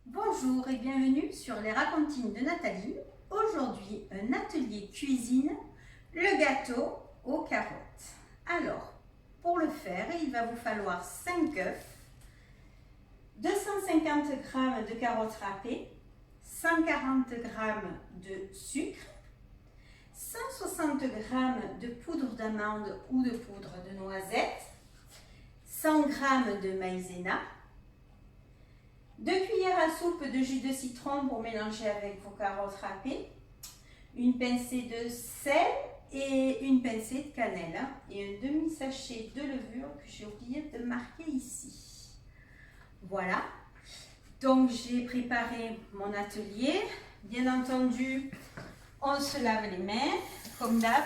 Bonjour et bienvenue sur les racontines de Nathalie. Aujourd'hui, un atelier cuisine, le gâteau aux carottes. Alors, pour le faire, il va vous falloir 5 œufs, 250 g de carottes râpées, 140 g de sucre, 160 g de poudre d'amande ou de poudre de noisette, 100 g de maïzena, 2 cuillères à soupe de jus de citron pour mélanger avec vos carottes râpées, une pincée de sel et une pincée de cannelle et un demi-sachet de levure que j'ai oublié de marquer ici. Voilà, donc j'ai préparé mon atelier. Bien entendu, on se lave les mains comme d'hab.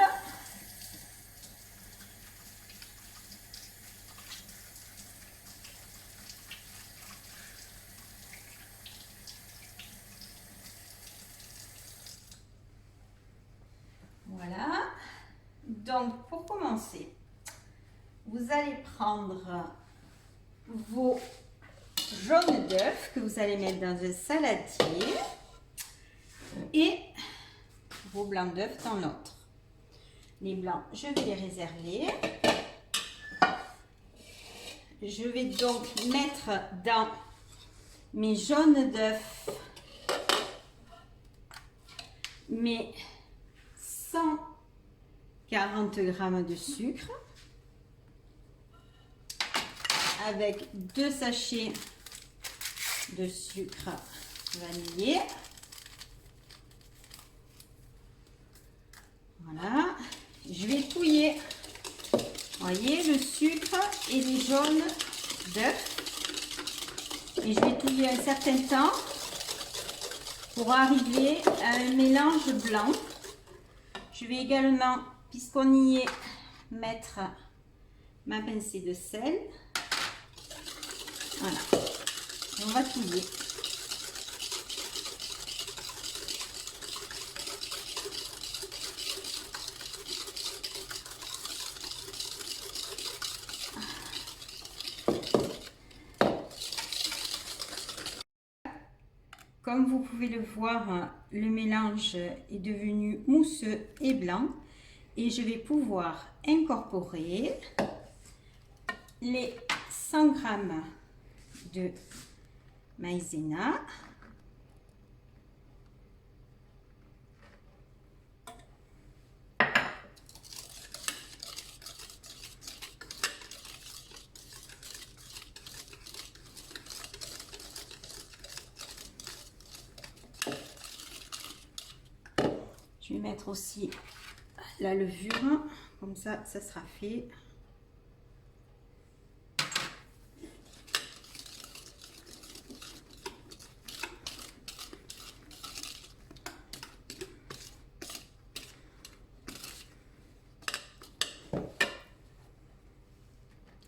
Voilà, donc pour commencer, vous allez prendre vos jaunes d'œufs que vous allez mettre dans un saladier et vos blancs d'œufs dans l'autre. Les blancs, je vais les réserver. Je vais donc mettre dans mes jaunes d'œufs mes 140 g de sucre avec 2 sachets de sucre vanillé. Voilà, je vais touiller, voyez, le sucre et les jaunes d'œufs et je vais touiller un certain temps pour arriver à un mélange blanc. Je vais également, puisqu'on y est, mettre ma pincée de sel. Voilà, et on va touiller. Comme vous pouvez le voir, le mélange est devenu mousseux et blanc et je vais pouvoir incorporer les 100 g de maïzena. Je vais mettre aussi la levure, comme ça sera fait.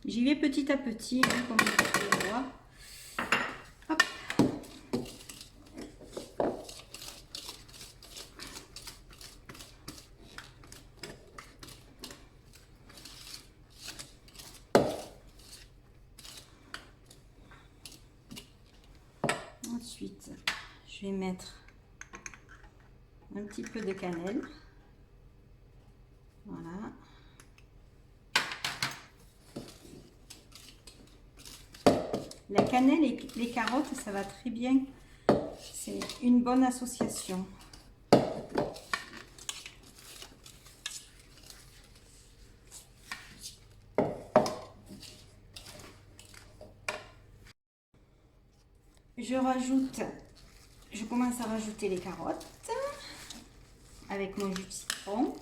J'y vais petit à petit, hein, comme vous pouvez le voir. Hop. Ensuite, je vais mettre un petit peu de cannelle. Voilà. La cannelle et les carottes, ça va très bien. C'est une bonne association. Je commence à rajouter les carottes avec mon jus de citron.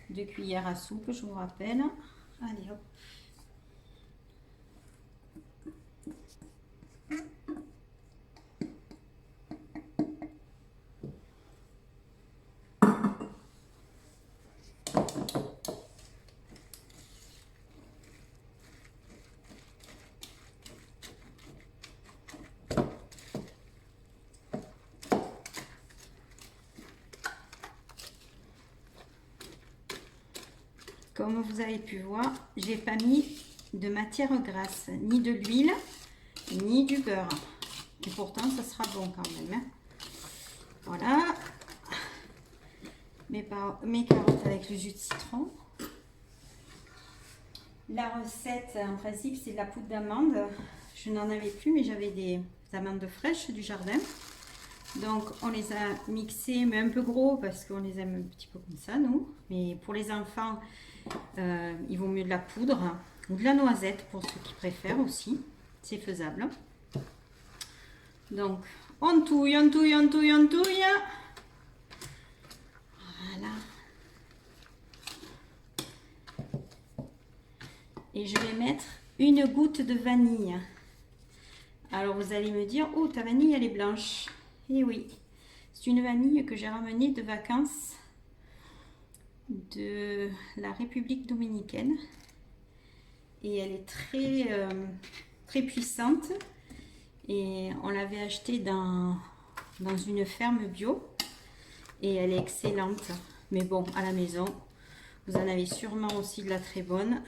2 cuillères à soupe, je vous rappelle. Allez, hop. Comme vous avez pu voir, j'ai pas mis de matière grasse ni de l'huile. ni du beurre. Et pourtant, ça sera bon quand même. Hein. Voilà. Mes carottes avec le jus de citron. La recette, en principe, c'est de la poudre d'amande. Je n'en avais plus, mais j'avais des amandes fraîches du jardin. Donc, on les a mixées, mais un peu gros parce qu'on les aime un petit peu comme ça, nous. Mais pour les enfants, il vaut mieux de la poudre ou de la noisette pour ceux qui préfèrent aussi. C'est faisable. Donc, on touille, on touille, on touille, on touille. Voilà. Et je vais mettre une goutte de vanille. Alors, vous allez me dire, oh, ta vanille, elle est blanche. Et oui, c'est une vanille que j'ai ramenée de vacances de la République dominicaine. Et elle est très puissante. Et on l'avait achetée dans une ferme bio. Et elle est excellente. Mais bon, à la maison, vous en avez sûrement aussi de la très bonne.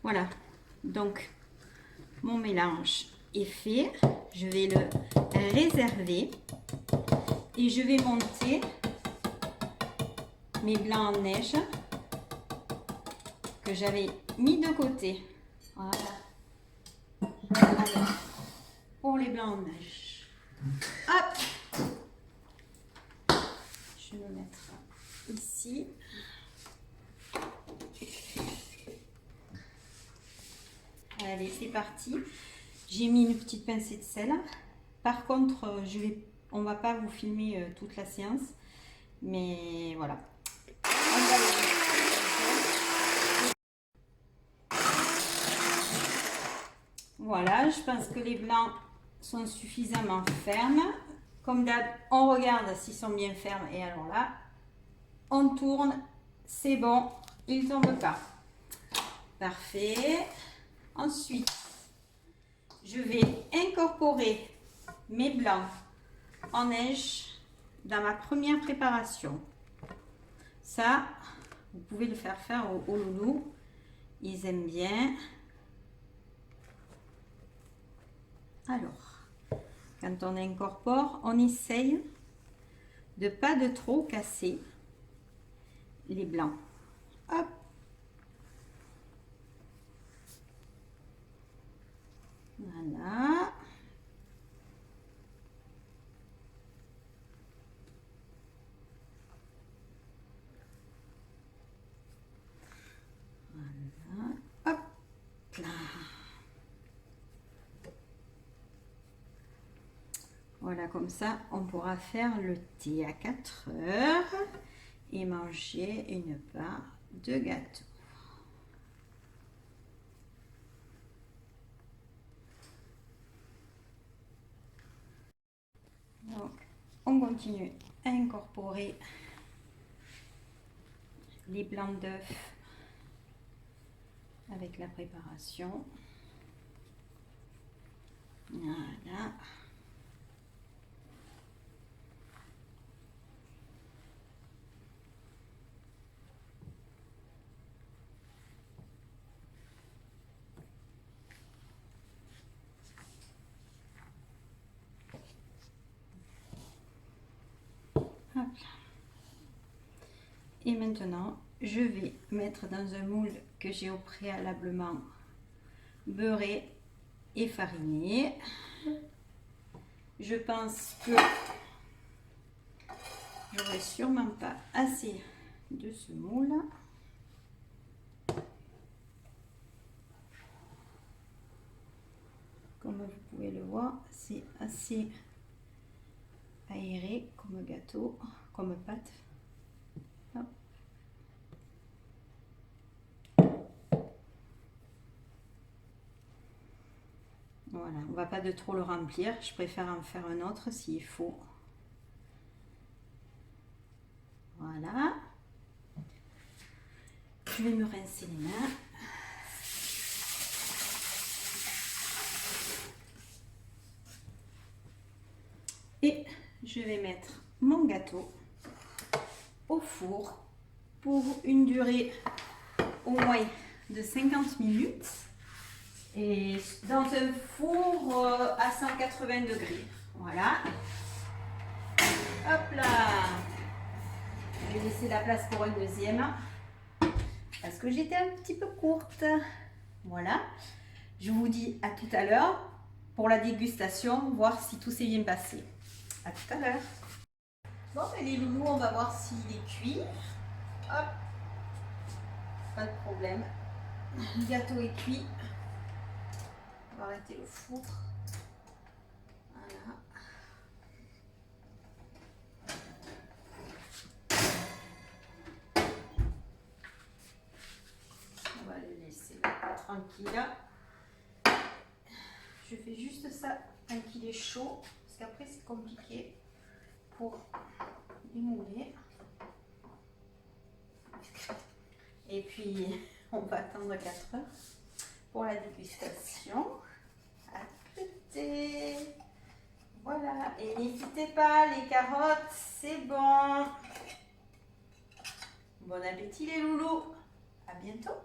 Voilà. Donc, mon mélange est fait. Je vais le réserver. Et je vais monter mes blancs en neige que j'avais mis de côté. Voilà. Alors, pour les blancs en neige. Hop! Je vais le mettre ici. Allez, c'est parti. J'ai mis une petite pincée de sel. Par contre, on va pas vous filmer toute la séance. Mais voilà. Voilà, je pense que les blancs sont suffisamment fermes. Comme d'hab, on regarde s'ils sont bien fermes. Et alors là, on tourne. C'est bon, ils ne tombent pas. Parfait. Ensuite, je vais incorporer mes blancs en neige dans ma première préparation. Ça, vous pouvez le faire aux loulous. Ils aiment bien. Alors, quand on incorpore, on essaye de pas de trop casser les blancs. Hop. Voilà. Voilà. Hop là. Voilà, comme ça, on pourra faire le thé à 4 heures et manger une part de gâteau. Donc, on continue à incorporer les blancs d'œufs avec la préparation. Voilà. Hop là. Et maintenant, je vais mettre dans un moule que j'ai au préalablement beurré et fariné. Je pense que j'aurai sûrement pas assez de ce moule. Comme vous pouvez le voir, c'est assez aéré comme gâteau, comme pâte. Hop. Voilà, on va pas de trop le remplir, je préfère en faire un autre s'il faut. Voilà. Je vais me rincer les mains. Et je vais mettre mon gâteau au four pour une durée au moins de 50 minutes. Et dans un four à 180 degrés. Voilà. Hop là. Je vais laisser la place pour un deuxième. Parce que j'étais un petit peu courte. Voilà. Je vous dis à tout à l'heure pour la dégustation, voir si tout s'est bien passé. À tout à l'heure. Bon, ben les loulous, on va voir s'il est cuit. Hop. Pas de problème. Le gâteau est cuit. On va arrêter le four. Voilà. On va le laisser là, tranquille. Je fais juste ça tant qu'il est chaud, parce qu'après c'est compliqué pour démouler. Et puis on va attendre 4 heures pour la dégustation. À côté. Voilà, et n'hésitez pas, les carottes, c'est bon. Bon appétit les loulous. À bientôt.